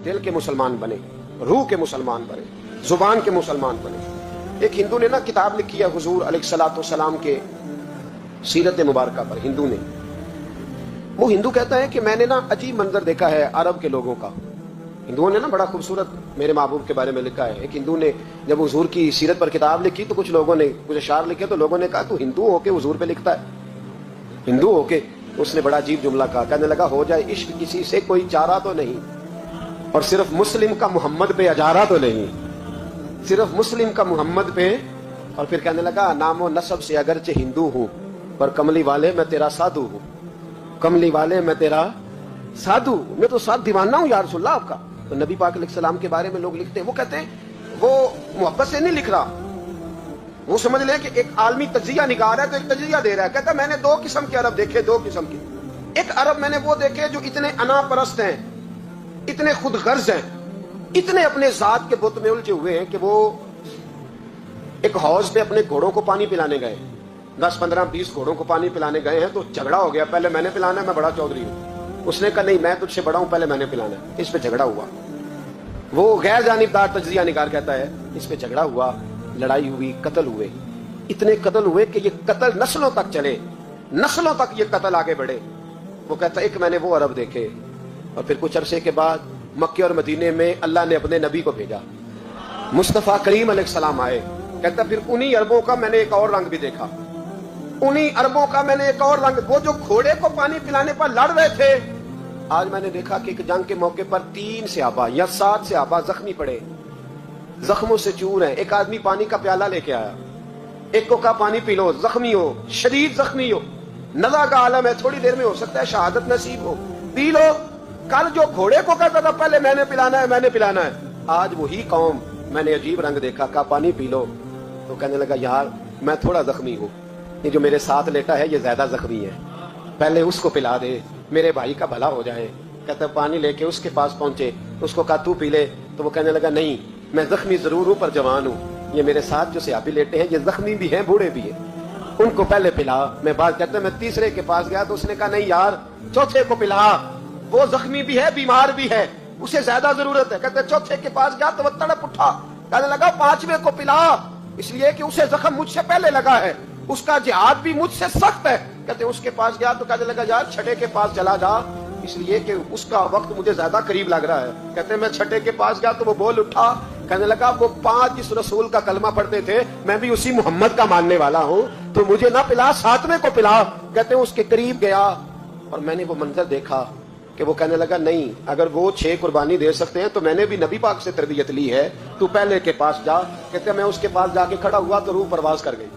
دل کے مسلمان بنے, روح کے مسلمان بنے, زبان کے مسلمان بنے. ایک ہندو نے نا کتاب لکھی ہے حضور علیہ الصلوۃ والسلام کے سیرت مبارکہ پر. ہندو نے, وہ ہندو کہتا ہے کہ میں نے نا عجیب منظر دیکھا ہے عرب کے لوگوں کا. ہندوؤں نے نا بڑا خوبصورت میرے محبوب کے بارے میں لکھا ہے. ایک ہندو نے جب حضور کی سیرت پر کتاب لکھی تو کچھ لوگوں نے کچھ اشعار لکھے, تو لوگوں نے کہا تو ہندو ہو کے حضور پہ لکھتا ہے, ہندو ہو کے. اس نے بڑا عجیب جملہ کہا, کہنے لگا ہو جائے عشق کسی سے کوئی چارہ تو نہیں, اور صرف مسلم کا محمد پہ اجارہ تو نہیں, صرف مسلم کا محمد پہ. اور پھر کہنے لگا نام و نسب سے اگرچہ ہندو ہوں پر کملی والے میں تیرا سادھو ہوں, کملی والے میں تیرا سادھو, میں تو ساتھ دیوانہ ہوں یا رسول اللہ آپ کا. تو نبی پاک علیہ السلام کے بارے میں لوگ لکھتے ہیں, وہ کہتے ہیں وہ محبت سے نہیں لکھ رہا, وہ سمجھ لیں کہ ایک عالمی تجزیہ نگار ہے تو ایک تجزیہ دے رہا ہے. کہتا ہے میں نے دو قسم کے عرب دیکھے, دو قسم کے. ایک عرب میں نے وہ دیکھے جو اتنے انا پرست ہیں, اتنے خود غرض ہیں, اتنے اپنے ذات کے بت میں الجھے ہوئے ہیں کہ وہ ایک حوض پہ اپنے گھوڑوں کو پانی پلانے گئے, 10 15 20 گھوڑوں کو پانی پلانے گئے ہیں. تو جھگڑا ہو گیا, پہلے میں نے پلانا ہے, میں بڑا چودھری ہوں. اس نے کہا نہیں میں تجھ سے بڑا ہوں, پہلے میں نے پلانا ہے. اس پہ جھگڑا ہوا. وہ غیر جانبدار تجزیہ نگار کہتا ہے اس پہ جھگڑا ہوا, لڑائی ہوئی, قتل ہوئے. اتنے قتل ہوئے کہ یہ قتل نسلوں تک چلے, نسلوں تک یہ قتل آگے بڑھے. وہ کہتا ہے ایک میں نے وہ عرب دیکھے. اور پھر کچھ عرصے کے بعد مکے اور مدینے میں اللہ نے اپنے نبی کو بھیجا, مصطفیٰ کریم علیہ السلام آئے. کہتا پھر انہی عربوں کا میں نے ایک اور رنگ بھی دیکھا, انہی عربوں کا میں نے ایک اور رنگ. وہ جو گھوڑے کو پانی پلانے پر لڑ رہے تھے, آج میں نے دیکھا کہ ایک جنگ کے موقع پر 3 صحابہ یا 7 صحابہ زخمی پڑے, زخموں سے چور ہیں. ایک آدمی پانی کا پیالہ لے کے آیا, ایک کو کہا پانی پی لو, زخمی ہو, شدید زخمی ہو, نزا کا عالم ہے, تھوڑی دیر میں ہو سکتا ہے شہادت نصیب ہو, پی لو. کل جو گھوڑے کو کہتا تھا پہلے میں نے پلانا ہے, میں نے پلانا ہے, آج وہی قوم میں نے عجیب رنگ دیکھا, کہا پانی پی لو. تو کہنے لگا یار میں تھوڑا زخمی ہوں, یہ جو میرے ساتھ لیٹا ہے یہ زیادہ زخمی ہے, پہلے اس کو پلا دے, میرے بھائی کا بھلا ہو جائے. کہتا پانی لے کے اس کے پاس پہنچے, اس کو کہا تو پی لے. تو وہ کہنے لگا نہیں میں زخمی ضرور ہوں پر جوان ہوں, یہ میرے ساتھ جو صحابی لیٹے ہیں یہ زخمی بھی ہیں, بوڑھے بھی ہیں, ان کو پہلے پلا. میں بات کہتا ہے میں تیسرے کے پاس گیا تو اس نے کہا نہیں یار چوتھے کو پلا, وہ زخمی بھی ہے, بیمار بھی ہے, اسے زیادہ ضرورت ہے. کہتے چوتھے کے پاس گیا تو وہ تڑپ اٹھا, کہنے لگا 5ویں کو پلا, اس لیے کہ اسے زخم مجھ سے پہلے لگا ہے, اس کا جہاد بھی مجھ سے سخت ہے. کہتے اس کے پاس گیا تو کہنے لگا یار 6 کے پاس چلا جا, اس لیے کہ اس کا وقت مجھے زیادہ قریب لگ رہا ہے. کہتے میں 6 کے پاس گیا تو وہ بول اٹھا, کہنے لگا وہ 5 جس رسول کا کلمہ پڑھتے تھے میں بھی اسی محمد کا ماننے والا ہوں, تو مجھے نہ پلا 7ویں کو پلا. کہتے اس کے قریب گیا اور میں نے وہ منظر دیکھا کہ وہ کہنے لگا نہیں اگر وہ 6 قربانی دے سکتے ہیں تو میں نے بھی نبی پاک سے تربیت لی ہے, تو پہلے کے پاس جا. کہتے میں اس کے پاس جا کے کھڑا ہوا تو روح پرواز کر گئی.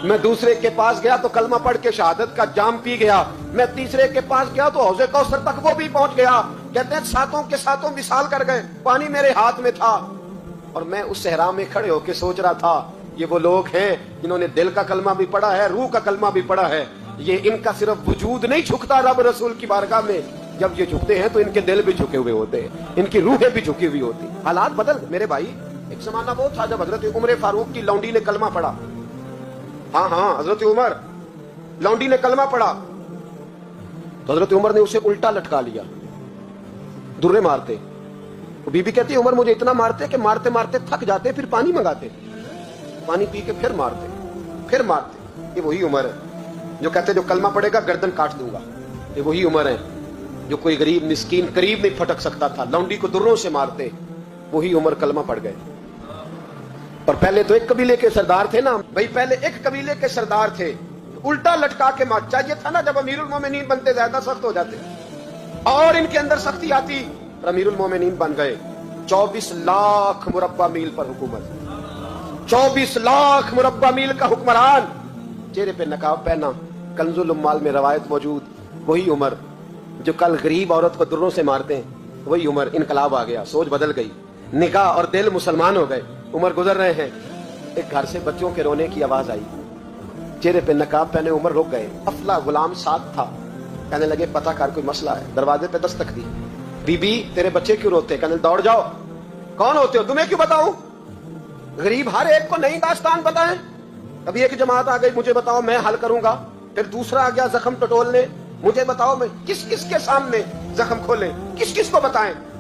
میں دوسرے کے پاس گیا تو کلمہ پڑھ کے شہادت کا جام پی گیا. میں تیسرے کے پاس گیا تو حوض کوثر تک وہ بھی پہنچ گیا. کہتے ہیں 7 کے 7 وصال کر گئے, پانی میرے ہاتھ میں تھا اور میں اس صحرا میں کھڑے ہو کے سوچ رہا تھا یہ وہ لوگ ہیں جنہوں نے دل کا کلمہ بھی پڑھا ہے, روح کا کلمہ بھی پڑھا ہے. یہ ان کا صرف وجود نہیں جھکتا رب رسول کی بارگاہ میں, جب یہ جھکتے ہیں تو ان کے دل بھی جھکے ہوئے ہوتے ہیں, ان کی روحیں بھی جھکی ہوئی ہوتی. حالات بدل میرے بھائی. ایک زمانہ وہ تھا جب حضرت عمر فاروق کی لونڈی نے کلمہ پڑھا. ہاں حضرت عمر لونڈی نے کلمہ پڑھا تو حضرت عمر نے اسے الٹا لٹکا لیا, درے مارتے. بی بی کہتی عمر مجھے اتنا مارتے کہ مارتے مارتے تھک جاتے, پھر پانی منگاتے, پانی پی کے پھر مارتے, پھر مارتے. یہ وہی عمر ہے جو کہتے جو کلمہ پڑھے گا گردن کاٹ دوں گا. یہ وہی عمر ہے جو کوئی غریب مسکین قریب نہیں پھٹک سکتا تھا, لونڈی کو دروں سے مارتے. وہی عمر کلمہ پڑھ گئے. اور پہلے تو ایک قبیلے کے سردار تھے نا بھائی, پہلے ایک قبیلے کے سردار تھے, الٹا لٹکا کے مار. چاہیے تھا نا جب امیر المومنین بنتے زیادہ سخت ہو جاتے اور ان کے اندر سختی آتی. امیر المومنین بن گئے. 24 لاکھ مربع میل پر حکومت, 24 لاکھ مربع میل کا حکمران, چہرے پہ نقاب پہنا, کنز الاموال میں روایت موجود. وہی عمر جو کل غریب عورت کو دروں سے مارتے ہیں, وہی عمر. انقلاب آ گیا, سوچ بدل گئی, نگاہ اور دل مسلمان ہو گئے. عمر گزر رہے ہیں, ایک گھر سے بچوں کے رونے کی آواز آئی, چہرے پہ نقاب پہنے عمر رک گئے. افلا غلام ساتھ تھا, کہنے لگے پتہ کر کوئی مسئلہ ہے. دروازے پہ دستک دی. بی بی تیرے بچے کیوں روتے؟ کہنے دوڑ جاؤ. کون ہوتے ہو؟ تمہیں کیوں بتاؤں؟ غریب ہر ایک کو نئی داستان بتائیں. ابھی ایک جماعت آ گئی, مجھے بتاؤ میں حل کروں گا. پھر دوسرا آ گیا زخم ٹٹولنے, مجھے بتاؤ میں کس کس کے سامنے زخم کھولیں, کس کس کو بتائیں.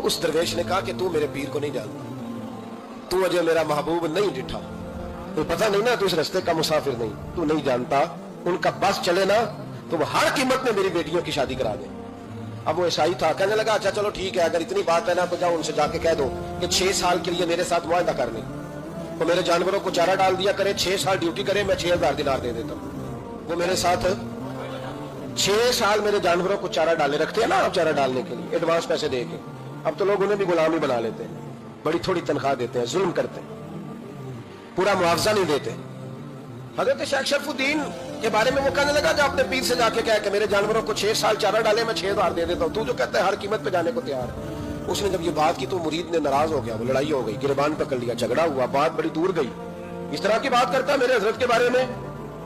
تو اس درویش نے کہا کہ تو میرے پیر کو نہیں جانتا, تو اجے میرا محبوب نہیں ڈٹھا, تو پتہ نہیں نا, تو اس رستے کا مسافر نہیں, تو نہیں جانتا, ان کا بس چلے نا تو وہ ہر قیمت میں میری بیٹیوں کی شادی کرا دیں. اب وہ عیسائی تھا, کہنے لگا اچھا چلو ٹھیک ہے, اگر اتنی بات ہے نا تو جاؤ ان سے جا کے کہہ دو کہ 6 سال کے لیے میرے ساتھ معاہدہ کر لیں, وہ میرے جانوروں کو چارہ ڈال دیا کرے, 6 سال ڈیوٹی کرے, میں 6000 دینار دے دیتا ہوں. وہ میرے ساتھ 6 سال میرے جانوروں کو چارہ ڈالے, رکھتے ہیں نا آپ چارہ ڈالنے کے لیے ایڈوانس پیسے دے کے. اب تو لوگ انہیں بھی غلام ہی بنا لیتے ہیں, بڑی تھوڑی تنخواہ دیتے ہیں, ظلم کرتے ہیں, پورا معاوضہ نہیں دیتے. حضرت شیخ شرف الدین کے بارے میں وہ کہنے لگا جو اپنے پیر سے جا کے کہا کہ میرے جانوروں کو 6 سال چارہ ڈالے, میں 6000 دے دیتا ہوں, تو جو کہتا ہے ہر قیمت پہ جانے کو تیار ہے. اس نے جب یہ بات کی تو مرید نے ناراض ہو گیا, وہ لڑائی ہو گئی, گریبان پکڑ لیا, جھگڑا ہوا, بات بڑی دور گئی. اس طرح کی بات کرتا میرے حضرت کے بارے میں,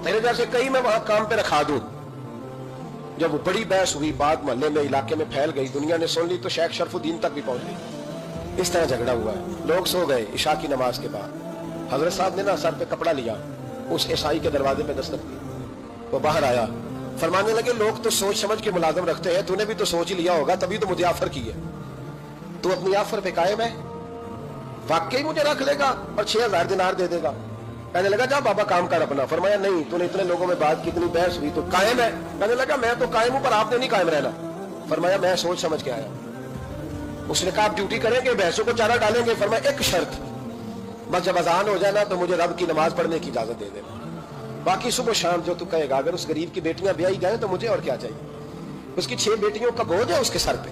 تیرے جیسے کئی میں وہاں کام پہ رکھا دوں. جب وہ بڑی بحث ہوئی, بات محلے میں علاقے میں پھیل گئی, دنیا نے سن لی, تو شیخ شرف الدین تک بھی پہنچ گئی. اس طرح جھگڑا ہوا ہے. لوگ سو گئے عشاء کی نماز کے بعد. حضرت صاحب نے نا سر پہ کپڑا لیا, اس عیسائی کے دروازے پہ دستک دی, وہ باہر آیا, فرمانے لگے لوگ تو سوچ سمجھ کے ملازم رکھتے ہیں, تو نے بھی تو سوچ ہی لیا ہوگا, تبھی تو مجھے آفر کی ہے. تو اپنی آفر پہ قائم ہے, واقعی مجھے رکھ لے گا اور 6000 دینار دے دے گا. کہنے لگا جا بابا کام کر اپنا. فرمایا نہیں, تو نے اتنے لوگوں میں بات کی, اتنی بحث ہوئی, تو قائم ہے. کہنے لگا میں تو قائم ہوں, پر آپ نے نہیں قائم رہنا. فرمایا میں سوچ سمجھ کے آیا. اس نے کہا آپ ڈیوٹی کریں گے, بھینسوں کو چارہ ڈالیں گے. فرمایا ایک شرط, بس جب اذان ہو جائے نا تو مجھے رب کی نماز پڑھنے کی اجازت دے دینا, باقی صبح شام جو تو کہے گا. اگر اس غریب کی بیٹیاں بیائی جائیں تو مجھے اور کیا چاہیے, اس کی 6 بیٹیوں کا بوجھ ہے اس کے سر پہ,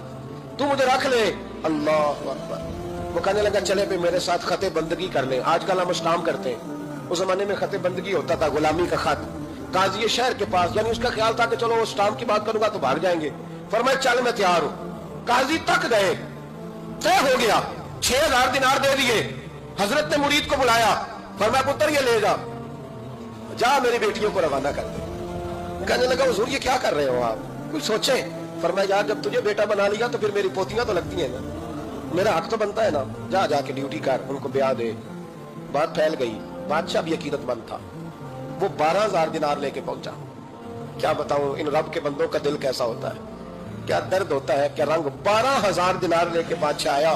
تو مجھے رکھ لے. اللہ اکبر. وہ کہنے لگا چلے پہ میرے ساتھ خط بندگی کر لیں. آج کل ہم اس کام کرتے ہیں, اس زمانے میں خط بندگی ہوتا تھا, غلامی کا خط, قاضی شہر کے پاس, یعنی اس کا خیال تھا کہ چلو اس کام کی بات کروں گا تو بھاگ جائیں گے. فرمایا چل میں تیار ہوں. قاضی تک گئے, طے ہو گیا, 6000 دینار دے دیے. حضرت نے مرید کو بلایا, فرمایا پتر یہ لے جا, جا میری بیٹیوں کو روانہ کر دے. کہنے لگا حضور یہ کیا کر رہے ہو آپ, کچھ سوچیں. فرمایا یار جب تجھے بیٹا بنا لیا تو پھر میری پوتیاں تو لگتی ہیں نا, میرا حق تو بنتا ہے نا, جا جا کے ڈیوٹی کر, ان کو بیاہ دے. بات پھیل گئی. بادشاہ بھی عقیدت مند تھا, وہ 12000 دینار لے کے پہنچا. کیا بتاؤں ان رب کے بندوں کا دل کیسا ہوتا ہے, کیا درد ہوتا ہے, کیا رنگ. 12000 دینار لے کے بادشاہ آیا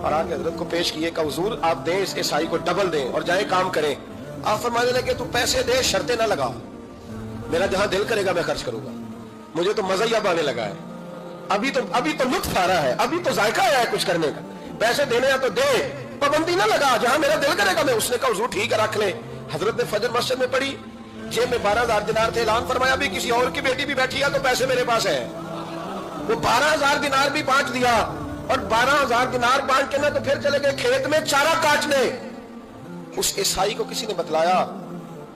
اور آ کے حضرت کو پیش کیے کہ حضور آپ دیں اس عیسائی کو ڈبل دیں اور جائیں کام کریں. آپ فرمانے لگے تو پیسے دے, شرطیں نہ لگا, میرا جہاں دل کرے گا میں خرچ کروں گا, مجھے تو مزہ ہی اب آنے لگا ہے, ابھی تو لطف آ رہا ہے, ابھی تو ذائقہ آیا ہے کچھ کرنے کا. پیسے دینے ہیں تو دے, پابندی نہ لگا, جہاں میرا دل کرے گا میں. اس نے کہا حضور ٹھیک ہے رکھ لے. حضرت نے فجر مسجد میں پڑھی, جیب میں 12000 دینار تھے. اعلان فرمایا بھی کسی اور کی بیٹی بھی بیٹھی ہے تو پیسے میرے پاس ہے. وہ 12000 دینار بھی بانٹ دیا, اور 12000 دینار بانٹ کے نا تو پھر چلے گئے کھیت میں چارہ کاٹنے. اس عیسائی کو کسی نے بتلایا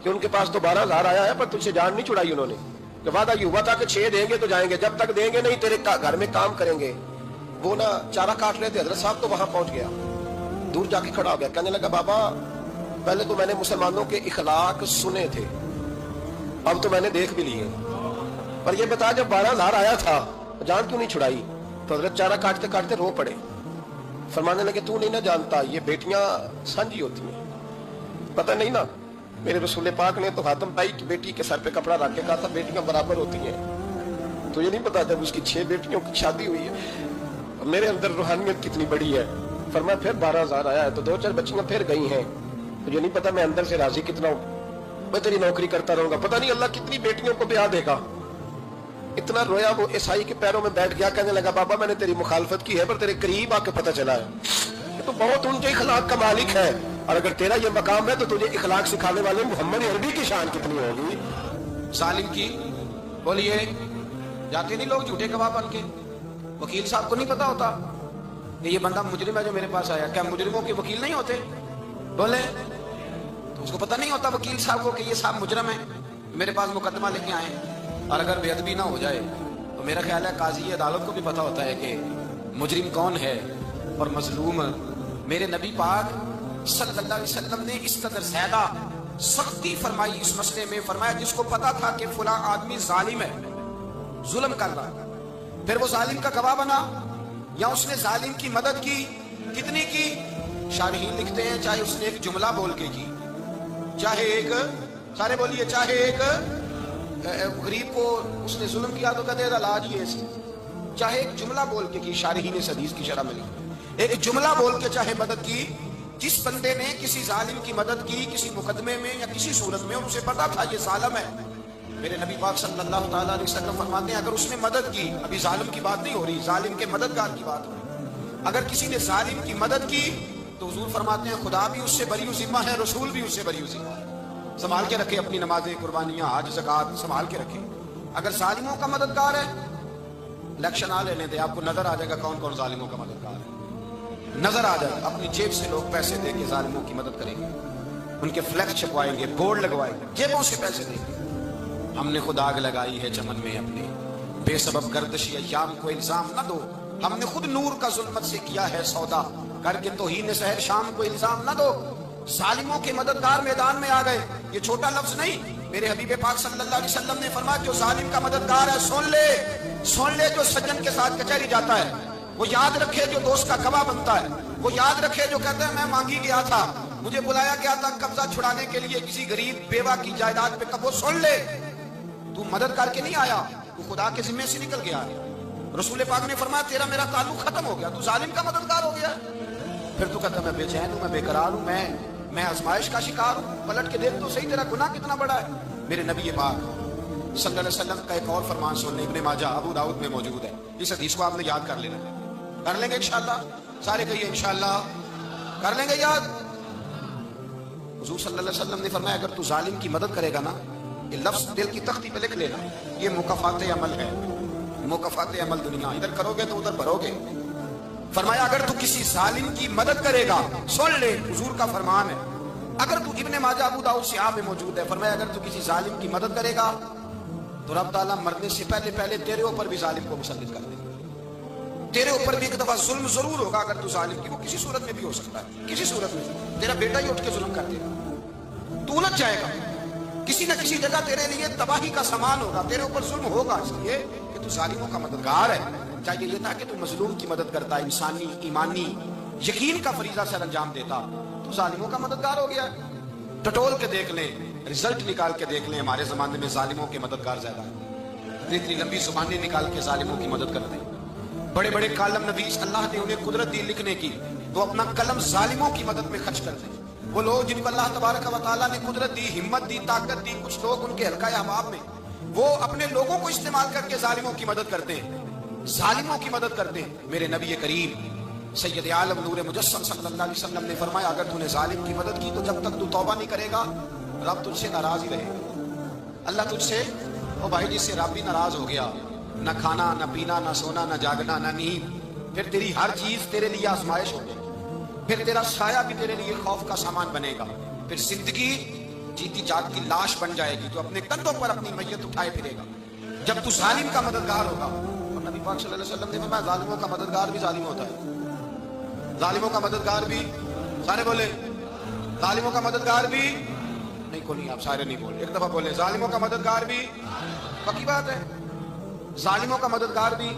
کہ ان کے پاس تو 12000 آیا ہے, پر تجھ سے جان نہیں چھڑائی انہوں نے. کہ وعدہ یہ ہوا تھا کہ 6 دیں گے تو جائیں گے, جب تک دیں گے نہیں تیرے گھر میں کام کریں گے. وہ نا چارہ کاٹ رہے تھے, حضرت صاحب تو وہاں پہنچ گیا, دور جا کے کھڑا ہو گیا. کہنے لگا بابا پہلے تو میں نے مسلمانوں کے اخلاق سنے تھے, اب تو میں نے دیکھ بھی لیے, پر یہ بتا جب 12000 آیا تھا جان کیوں نہیں چھڑائی. تو حضرت چارہ کاٹتے کاٹتے رو پڑے. فرمانے لگے تو نہیں نہ جانتا, یہ بیٹیاں سانجھی ہوتی ہیں, پتہ نہیں نا. میرے رسول پاک نے تو خاتم بھائی کی بیٹی کے سر پہ کپڑا رکھ کے کہا تھا بیٹیاں برابر ہوتی ہیں. تو یہ نہیں پتا جب اس کی 6 بیٹیوں کی شادی ہوئی ہے, میرے اندر روحانیت کتنی بڑی ہے. فرمایا پھر 12000 آیا ہے تو 2-4 بچیاں پھر گئی ہیں, تو یہ نہیں پتا میں اندر سے راضی کتنا ہوں, میں تیری نوکری کرتا رہوں گا, پتہ نہیں اللہ کتنی بیٹیوں کو بیاہ دے گا. اتنا رویا, وہ عیسائی کے پیروں میں بیٹھ گیا. کہنے لگا بابا میں نے تیری مخالفت کی ہے, پر تیرے قریب آ کے پتہ چلا ہے تو بہت اونچے اخلاق کا مالک ہے, اور اگر تیرا یہ مقام ہے تو تجھے اخلاق سکھانے والے محمد عربی کی شان کتنی ہوگی. ظالم کی بولیے جاتے نہیں لوگ جھوٹے گواہ بن کے. وکیل صاحب کو نہیں پتا ہوتا کہ یہ بندہ مجرم ہے جو میرے پاس آیا, کیا مجرموں کے وکیل نہیں ہوتے؟ بولے تو اس کو پتہ نہیں ہوتا وکیل صاحب کو کہ یہ صاحب مجرم ہے, میرے پاس مقدمہ لے کے آئے. اور اگر بے ادبی نہ ہو جائے تو میرا خیال ہے قاضی عدالت کو بھی پتا ہوتا ہے کہ مجرم کون ہے اور مظلوم. میرے نبی پاک صلی اللہ علیہ وسلم نے اس قدر زیادہ سختی فرمائی اس مسئلے میں. فرمایا جس کو پتا تھا کہ فلاں آدمی ظالم ہے, ظلم کر رہا ہے, پھر وہ ظالم کا گواہ بنا یا اس نے ظالم کی مدد کی, کتنی کی؟ شارحین لکھتے ہیں چاہے اس نے ایک جملہ بول کے کی, چاہے ایک, سارے بولیے, چاہے ایک غریب کو اس نے ظلم کیا تو کہتے ہیں علاج یہ سی, چاہے ایک جملہ بول کے شارحین اس حدیث کی شرح میں لکھا، ایک جملہ بول کے چاہے مدد کی، جس بندے نے کسی ظالم کی مدد کی کسی مقدمے میں یا کسی صورت میں اور اسے پتا تھا یہ ظالم ہے، میرے نبی پاک صلی اللہ تعالیٰ علیہ وسلم فرماتے ہیں اگر اس نے مدد کی، ابھی ظالم کی بات نہیں ہو رہی، ظالم کے مددگار کی بات ہو رہی، اگر کسی نے ظالم کی مدد کی تو حضور فرماتے ہیں خدا بھی اس سے بری و ذمہ ہے، رسول بھی اس سے بری و ذمہ ہے۔ سنبھال کے رکھے اپنی نمازیں، قربانیاں، حج، زکوٰۃ سنبھال کے رکھے۔ اگر ظالموں کا مددگار ہے، الیکشن آ لینے دے، آپ کو نظر آ جائے گا کون کون ظالموں کا مددگار ہے، نظر آ جائے گا۔ اپنی جیب سے لوگ پیسے دے کے ظالموں کی مدد کریں گے، ان کے فلیکس چھپوائیں گے، بورڈ لگوائیں گے، جیبوں سے پیسے دیں گے۔ ہم نے خود آگ لگائی ہے چمن میں اپنے، بے سبب گردش ایام کو الزام نہ دو، ہم نے خود نور کا ظلمت سے کیا ہے سودا، کر کے توہین سحر شام کو الزام نہ دو۔ ظالموں کے مددگار میدان میں آ گئے، یہ چھوٹا لفظ نہیں، میرے حبیب پاک صلی اللہ علیہ وسلم نے فرمایا جو ظالم کا مددگار ہے سن لے جو سجن کے ساتھ کچہری جاتا ہے، وہ یاد رکھے جو دوست کا گواہ بنتا ہے، وہ یاد رکھے جو کہتا ہے میں مانگی گیا تھا، مجھے بلایا گیا تھا قبضہ چھڑانے کے لیے کسی غریب بیوہ کی جائیداد پہ، وہ سن لے تو مدد کر کے نہیں آیا، تو خدا کے ذمے سے نکل گیا۔ رسول پاک نے فرمایا تیرا میرا تعلق ختم ہو گیا، تو ظالم کا مددگار ہو گیا۔ پھر تو کہتا میں بے چین ہوں، میں بے قرار ہوں، میں آزمائش کا شکار ہوں، پلٹ کے دیکھ تو صحیح تیرا گناہ کتنا بڑا ہے۔ میرے نبی پاک صلی اللہ علیہ وسلم کا ایک اور فرمان سننے، ابن ماجہ ابو داؤد میں موجود ہے، اس حدیث کو آپ نے یاد کر لینا، کر لیں گے انشاءاللہ، سارے کہیے انشاءاللہ کر لیں گے یاد۔ حضور صلی اللہ علیہ وسلم نے فرمایا اگر تو ظالم کی مدد کرے گا نا، یہ لفظ دل کی تختی پہ لکھ لینا، یہ مکافات عمل ہے، مکافات عمل دنیا، ادھر کرو گے تو ادھر بھرو گے۔ فرمایا اگر تو کسی ظالم کی مدد کرے گا، سن لے حضور کا فرمان ہے، اگر تو ابن ماجہ ابو داؤد سیاہ میں موجود ہے، فرمایا اگر تو کسی ظالم کی مدد کرے گا تو رب تعالیٰ مرنے سے پہلے تیرے اوپر بھی ظالم کو مسلط کر دے گا، تیرے اوپر بھی ایک دفعہ ظلم ضرور ہوگا اگر تو ظالم کی، وہ کسی صورت میں بھی ہو سکتا ہے، کسی صورت میں تیرا بیٹا ہی اٹھ کے ظلم کر دے گا، تو الجھ جائے گا، کسی نہ کسی جگہ تیرے لیے تباہی کا سامان ہوگا، تیرے اوپر ظلم ہوگا، اس لیے کہ تو ظالموں کا مددگار ہے۔ چاہیے یہ تھا کہ تو مظلوم کی مدد کرتا، انسانی ایمانی یقین کا فریضہ سر انجام دیتا، تو ظالموں کا مددگار ہو گیا۔ ٹٹول کے دیکھ لیں، رزلٹ نکال کے دیکھ لیں، ہمارے زمانے میں ظالموں کے مددگار زیادہ ہیں، اتنی لمبی زبانیں نکال کے ظالموں کی مدد کرتے ہیں، بڑے بڑے کالم نویس اللہ نے انہیں قدرت دی لکھنے کی، تو اپنا قلم ظالموں کی مدد میں خرچ کرتے ہیں۔ وہ لوگ جن کو اللہ تبارک و تعالیٰ نے قدرت دی، ہمت دی، طاقت دی، کچھ لوگ ان کے حلقہ احباب میں وہ اپنے لوگوں کو استعمال کر کے ظالموں کی مدد کرتے ہیں، ظالموں کی مدد کرتے ہیں۔ میرے نبی کریم سید عالم نور مجسم صلی اللہ علیہ وسلم نے فرمایا اگر تو نے ظالم کی مدد کی تو جب تک تو توبہ نہیں کرے گا رب تجھ سے ناراض ہی رہے گا، اللہ تجھ سے، او بھائی جس سے رب بھی ناراض ہو گیا، نہ کھانا نہ پینا نہ سونا نہ جاگنا نہ نیند، پھر تیری ہر چیز تیرے لیے آزمائش ہوگی، پھر تیرا سایہ بھی تیرے لیے خوف کا سامان بنے گا، پھر زندگی جیتی جاگتی لاش بن جائے گی، تو اپنے کندھوں پر اپنی میت اٹھائے پھرے گا جب تو ظالم کا مددگار ہوگا۔ اور نبی پاک صلی اللہ علیہ وسلم نے فرمایا ظالموں کا مددگار بھی ظالم ہوتا ہے، ظالموں کا مددگار بھی، سارے بولے ظالموں کا مددگار بھی، نہیں کو نہیں، آپ سارے نہیں بولے، ایک دفعہ بولے ظالموں کا مددگار بھی، پکی بات ہے، ظالموں کا مددگار بھی،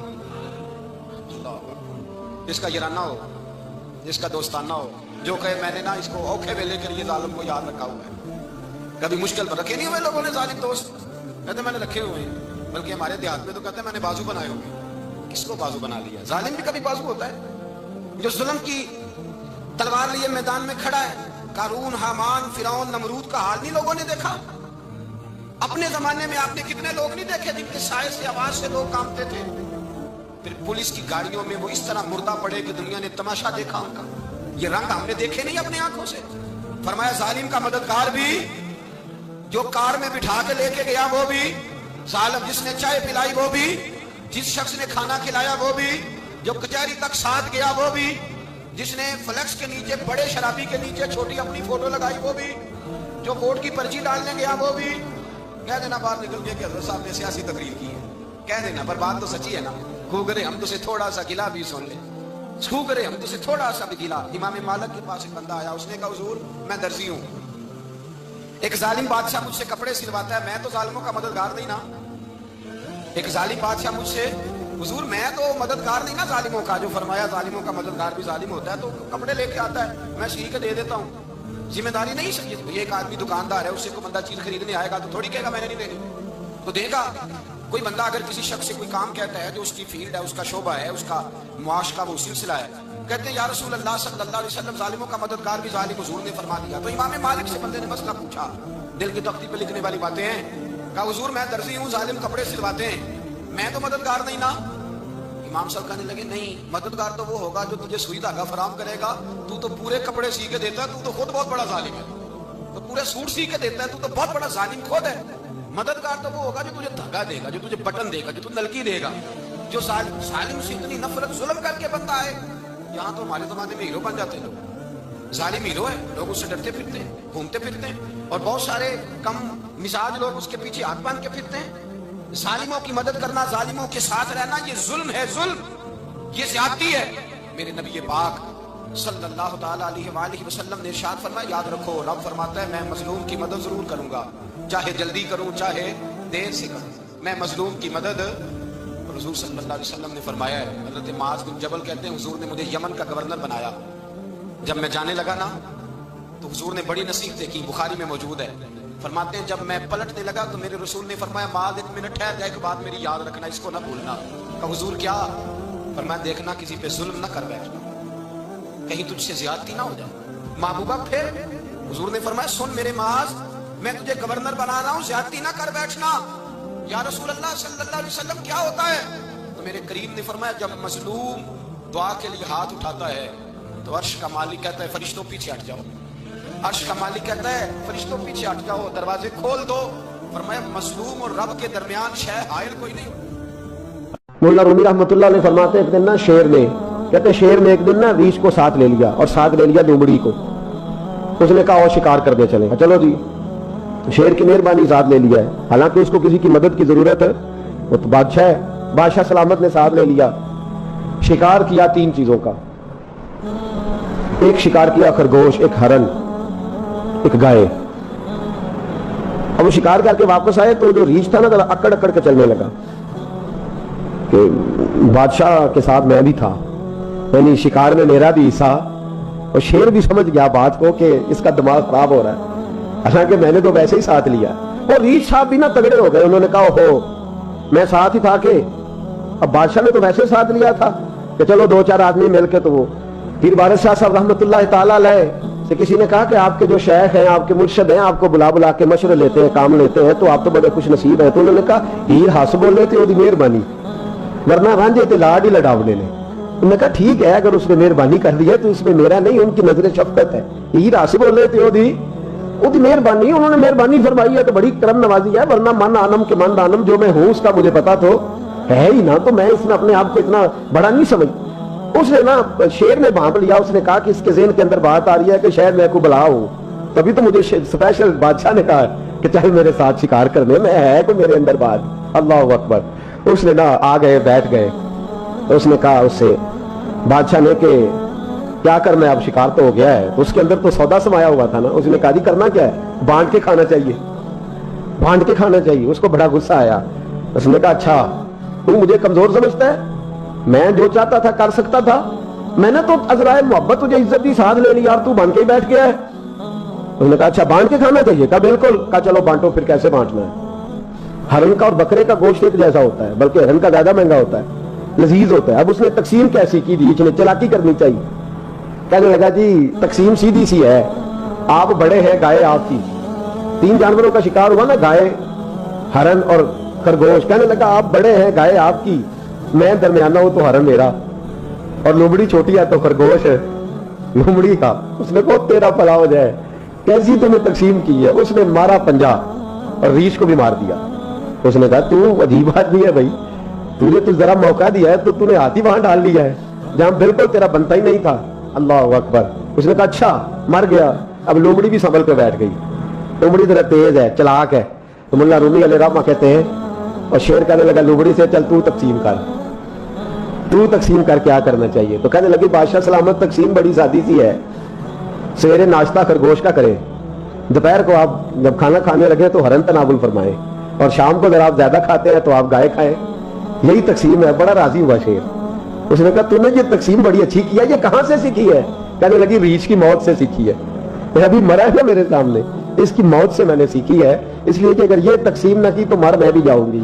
جس کا یارانہ ہو، جس کا دوستانہ ہو، جو کہے میں نے نا اس کو اوکھے میں لے کر یہ ظالم کو یاد رکھا ہوا ہے، کبھی مشکل پر رکھے نہیں ہوئے لوگوں نے ظالم دوست، کہتے میں نے رکھے ہوئے ہیں، بلکہ ہمارے دیہات میں تو کہتے ہیں میں نے بازو بنائے ہوئے، کس کو بازو بنا لیا؟ ظالم بھی کبھی بازو ہوتا ہے، جو ظلم کی تلوار لیے میدان میں کھڑا ہے۔ قارون، حامان، فرعون، نمرود کا حال نہیں لوگوں نے دیکھا؟ اپنے زمانے میں آپ نے کتنے لوگ نہیں دیکھے جن کے سائے سے آواز سے لوگ کانپتے تھے؟ پھر پولیس کی گاڑیوں میں وہ اس طرح مردہ پڑے کہ دنیا نے تماشا دیکھا ان کا، یہ رنگ ہم نے دیکھے نہیں اپنے آنکھوں سے۔ فرمایا ظالم کا مددگار بھی، جو کار میں بٹھا کے لے کے گیا وہ بھی ظالم، جس نے چائے پلائی وہ بھی، جس شخص نے کھانا کھلایا وہ بھی، جو کچہری تک ساتھ گیا وہ بھی، جس نے فلیکس کے نیچے بڑے شرابی کے نیچے چھوٹی اپنی فوٹو لگائی وہ بھی، جو ووٹ کی پرچی ڈالنے گیا وہ بھی۔ کہہ دینا باہر نکل کے کہ حضرت صاحب نے سیاسی تقریر کی ہے، کہہ دینا، پر بات تو سچی ہے نا، خوگرے ہم تو سے تھوڑا سا گلا بھی سن لے، خوگرے ہم تو سے تھوڑا سا بھی گلا۔ امام مالک کے پاس ایک بندہ آیا، اس نے کہا حضور میں درزی ہوں، ایک ظالم بادشاہ مجھ سے کپڑے سلواتا ہے، میں تو ظالموں کا مددگار نہیں نا، ایک ظالم بادشاہ مجھ سے، حضور میں تو مددگار نہیں نا ظالموں کا، جو فرمایا ظالموں کا مددگار بھی ظالم ہوتا ہے، تو کپڑے لے کے آتا ہے میں سی کے دے دیتا ہوں، ذمہ داری نہیں سمجھے۔ یہ ایک آدمی دکاندار ہے، اس سے کوئی بندہ چیز خریدنے آئے گا تو تھوڑی کہے گا میں نے نہیں دینی، تو دے گا۔ کوئی بندہ اگر کسی شخص سے کوئی کام کہتا ہے جو اس کی فیلڈ ہے، اس کا شعبہ ہے، اس کا معاش کا وہ سلسلہ ہے، کہتے ہیں یا رسول اللہ صلی اللہ علیہ وسلم ظالموں کا مددگار بھی ظالم، حضور نے فرما دیا۔ تو امام مالک سے بندے نے مسئلہ پوچھا، دل کی تختی پہ لکھنے والی باتیں ہیں، کہا حضور میں درزی ہوں، ظالم کپڑے سلواتے ہیں، میں تو مددگار نہیں نا۔ امام صاحب کہنے لگے نہیں، مددگار تو وہ ہوگا جو تجھے سوئی دھاگا فراہم کرے گا، تو پورے کپڑے سی کے دیتا ہے، تو خود بہت بڑا ظالم ہے، تو پورے سوٹ سی کے دیتا ہے، تو بہت بڑا ظالم خود ہے۔ مددگار تو وہ ہوگا جو تجھے دھاگا دے گا، جو تجھے بٹن دے گا، جو تجھے نلکی دے گا، جو ظالم سے اتنی نفرت ظلم کر کے بنتا ہے۔ یہاں تو ہمارے زمانے میں ہیرو بن جاتے ہیں لوگ، ظالم ہیرو ہے، لوگ اس سے ڈرتے پھرتے ہیں، گھومتے پھرتے ہیں، اور بہت سارے کم مزاج لوگ اس کے پیچھے ہاتھ باندھ کے پھرتے ہیں۔ ظالموں کی مدد کرنا، ظالموں کے ساتھ رہنا، یہ ظلم ہے، ظلم، یہ زیادتی ہے۔ میرے نبی پاک صلی اللہ تعالی علیہ وآلہ وسلم نے ارشاد فرمایا، یاد رکھو رب فرماتا ہے میں مظلوم کی مدد ضرور کروں گا، چاہے جلدی کروں چاہے دیر سے کروں، میں مظلوم کی مدد۔ حضور صلی اللہ علیہ وسلم نے فرمایا ہے، حضرت معاذ بن جبل کہتے ہیں حضور نے مجھے یمن کا گورنر بنایا، جب میں جانے لگا نا تو حضور نے بڑی نصیحتیں کی، بخاری میں موجود ہے، فرماتے ہیں جب میں پلٹنے لگا تو میرے رسول نے فرمایا معاذ ایک منٹ ٹھہر جا، ایک بات میری یاد رکھنا، اس کو نہ بھولنا۔ کہا حضور کیا؟ فرمایا دیکھنا کسی پہ ظلم نہ کر بیٹھنا، کہیں تجھ سے زیادتی نہ ہو جائے۔ محبوبہ پھر حضور نے فرمایا سن میرے معاذ، میں تجھے گورنر بنا رہا ہوں، زیادتی نہ کر بیٹھنا۔ یا رسول اللہ صلی اللہ علیہ وسلم کیا ہوتا ہے؟ تو میرے کریم نے فرمایا جب مظلوم دعا کے لیے ہاتھ اٹھاتا ہے تو عرش کا مالک کہتا ہے فرشتوں پیچھے ہٹ جاؤ، عرش کا مالک کہتا ہے فرشتوں پیچھے ہٹ جاؤ، دروازے کھول دو۔ فرمایا مظلوم اور رب کے درمیان شے حائل کوئی نہیں۔ مولانا رومی رحمۃ اللہ علیہ فرماتے ہیں ایک دن نا شیر نے، کہتے ہیں شیر نے ایک دن نا ریچھ کو ساتھ لے لیا اور ساتھ لے لیا لومڑی کو، اس نے کہا اور شکار کرنے چلے گا، چلو جی، شیر کی مہربانی ذات لے لیا ہے، حالانکہ اس کو کسی کی مدد کی ضرورت ہے، وہ تو بادشاہ ہے، بادشاہ سلامت نے ساتھ لے لیا، شکار کیا 3 چیزوں کا، ایک شکار کیا خرگوش، ایک ہرن، ایک گائے۔ اب وہ شکار کر کے واپس آئے تو جو ریچھ تھا نا اکڑ اکڑ کے چلنے لگا کہ بادشاہ کے ساتھ میں بھی تھا، یعنی شکار میں میرا بھی حصہ، اور شیر بھی سمجھ گیا بات کو کہ اس کا دماغ خراب ہو رہا ہے، حالانکہ میں نے تو ویسے ہی ساتھ لیا۔ اور ریچھ صاحب بھی نا تگڑے ہو گئے، انہوں نے کہا ہو میں ساتھ ہی تھا کہ اب بادشاہ نے تو ویسے ساتھ لیا تھا کہ چلو 2-4 آدمی مل کے، تو وہ پیر وارث شاہ صاحب رحمۃ اللہ تعالی علیہ سے کسی نے کہا کہ آپ کے جو شیخ ہیں، آپ کے مرشد ہیں، آپ کو بلا بلا کے مشورے لیتے ہیں، کام لیتے ہیں، تو آپ تو بڑے خوش نصیب ہیں۔ تو انہوں نے کہا ہیر ہس بولے تھے وہ مہربانی، ورنہ رانجے تے لاڈ ہی لڑاونے نے۔ انہوں نے کہا ٹھیک ہے اگر اس نے مہربانی کر دی ہے تو اس میں میرا نہیں، ان کی نظر شفقت ہے، ہیر ہس بولے تھے وہ مہربانی، انہوں نے مہربانی فرمائی ہے تو بڑی کرم نوازی ہے، ورنہ من آنم کے من آنم، جو میں ہوں اس کا مجھے پتا تو ہے ہی نا، تو میں اس نے اپنے آپ کو اتنا بڑا نہیں سمجھ۔ اس نے نا شیر نے بھانپ لیا، اس نے کہا کہ اس کے ذہن کے اندر بات آ رہی ہے کہ شاید میں کو بلا ہوں، تبھی تو مجھے اسپیشل بادشاہ نے کہا کہ چاہے میرے ساتھ شکار کرنے میں ہے کوئی میرے اندر بات۔ اللہ اکبر۔ اس نے نا آ گئے، بیٹھ گئے، اس نے کہا اس سے بادشاہ نے کہ کیا کرنا ہے، اب شکار تو ہو گیا ہے، اس کے اندر تو سودا سمایا ہوا تھا نا۔ اس نے کہا جی کرنا کیا ہے، بانٹ کے کھانا چاہیے، بانٹ کے کھانا چاہیے۔ اس کو بڑا غصہ آیا، اس نے کہا اچھا تو مجھے کمزور سمجھتا ہے، میں جو چاہتا تھا کر سکتا تھا، میں نے تو عذرائے محبت تجھے عزت دی ساتھ لے لی اور تو بن کے ہی بیٹھ گیا ہے۔ اس نے کہا اچھا بانٹ کے کھانا چاہیے، کہا بالکل، کہا چلو بانٹو، پھر کیسے بانٹنا ہے؟ ہرن کا اور بکرے کا گوشت ایک جیسا ہوتا ہے، بلکہ ہرن کا زیادہ مہنگا ہوتا ہے، لذیذ ہوتا ہے۔ اب اس نے تقسیم کیسی کی دی، اس نے چلاکی کرنی چاہیے، کہنے لگا جی تقسیم سیدھی سی ہے، آپ بڑے ہیں، گائے آپ کی، 3 جانوروں کا شکار ہوا نا، گائے، ہرن اور خرگوش۔ کہنے لگا آپ بڑے ہیں، گائے آپ کی، میں درمیانہ ہوں تو ہرن میرا، اور لومڑی چھوٹی ہے تو خرگوش ہے لومڑی کا۔ اس نے کہا تیرا بھلا ہو جائے، کیسی تم نے تقسیم کی ہے؟ اس نے مارا پنجا اور ریچھ کو بھی مار دیا۔ اس نے کہا تو عجیب آدمی ہے بھائی، تجھے تو ذرا موقع دیا ہے تو تو نے ہاتھ ہی وہاں ڈال لیا ہے جہاں بالکل تیرا بنتا ہی نہیں تھا۔ اللہ اکبر۔ اس نے کہا اچھا مر گیا۔ اب لومڑی بھی سنبھل کے بیٹھ گئی، لومڑی ذرا تیز ہے، چلاک ہے۔ تو مولانا رومی علیہ رحمہ کہتے ہیں، اور شیر کہنے لگا لومڑی سے چل تو تقسیم کر، تو تقسیم کر کیا کرنا چاہیے؟ تو کہنے لگی بادشاہ سلامت تقسیم بڑی سادی سی ہے، سویرے ناشتہ خرگوش کا کریں، دوپہر کو آپ جب کھانا کھانے لگے تو ہرن تناول فرمائیں، اور شام کو اگر آپ زیادہ کھاتے ہیں تو آپ گائے کھائیں، یہی تقسیم ہے۔ بڑا راضی ہوا شیر۔ اس نے کہا تو نے یہ تقسیم بڑی اچھی کی ہے، یہ کہاں سے سیکھی ہے؟ کہنے لگی ریچھ کی موت سے سیکھی ہے، یہ ابھی مرا ہے نا میرے سامنے، اس کی موت سے میں نے سیکھی ہے، اس لیے کہ اگر یہ تقسیم نہ کی تو مر میں بھی جاؤں گی۔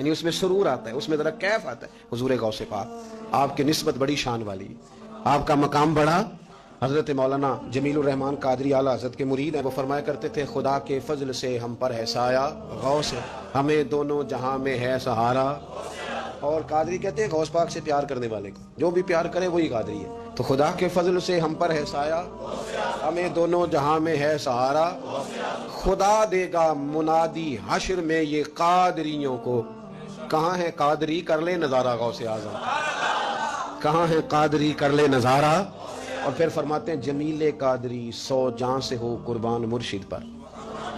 یعنی اس میں سرور آتا ہے, اس میں ذرا کیف آتا ہے. حضور غوث پاک آپ کی نسبت بڑی شان والی ہے, آپ کا مقام بڑا. حضرت مولانا جمیل الرحمان قادری اعلیٰ حضرت کے مرید ہیں, وہ فرمایا کرتے تھے خدا کے فضل سے ہم پر ہے سایہ غوث, ہمیں دونوں جہاں میں ہے سہارا. اور قادری کہتے ہیں غوث پاک سے پیار کرنے والے کو جو بھی پیار کرے وہی قادری ہے. تو خدا کے فضل سے ہم پر ہے سایہ, ہمیں دونوں جہاں میں ہے سہارا. خدا دے گا منادی حشر میں یہ قادریوں کو, کہاں ہے قادری کر لے نظارہ غوث اعظم, کہاں ہے قادری کر لے نظارہ. اور پھر فرماتے ہیں جمیل قادری 100 جان سے ہو قربان مرشد پر.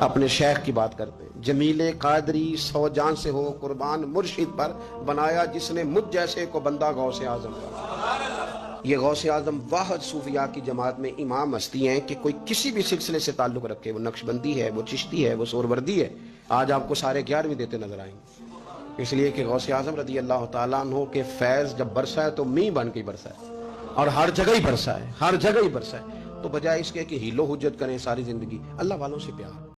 اپنے شیخ کی بات کرتے ہیں, جمیل قادری 100 جان سے ہو قربان مرشد پر, بنایا جس نے مجھ جیسے کو بندہ غوث اعظم پر. یہ غوث اعظم واحد صوفیاء کی جماعت میں امام ہستی ہیں کہ کوئی کسی بھی سلسلے سے تعلق رکھے, وہ نقشبندی ہے, وہ چشتی ہے, وہ سہروردی ہے. آج آپ کو سارے 11ویں دیتے نظر آئیں گے, اس لیے کہ غوث اعظم رضی اللہ تعالیٰ عنہ کے فیض جب برسا ہے تو می بن کے برسا ہے, اور ہر جگہ ہی برسا ہے, ہر جگہ ہی برسا ہے. تو بجائے اس کے کہ ہیلو حجت کریں ساری زندگی, اللہ والوں سے پیار.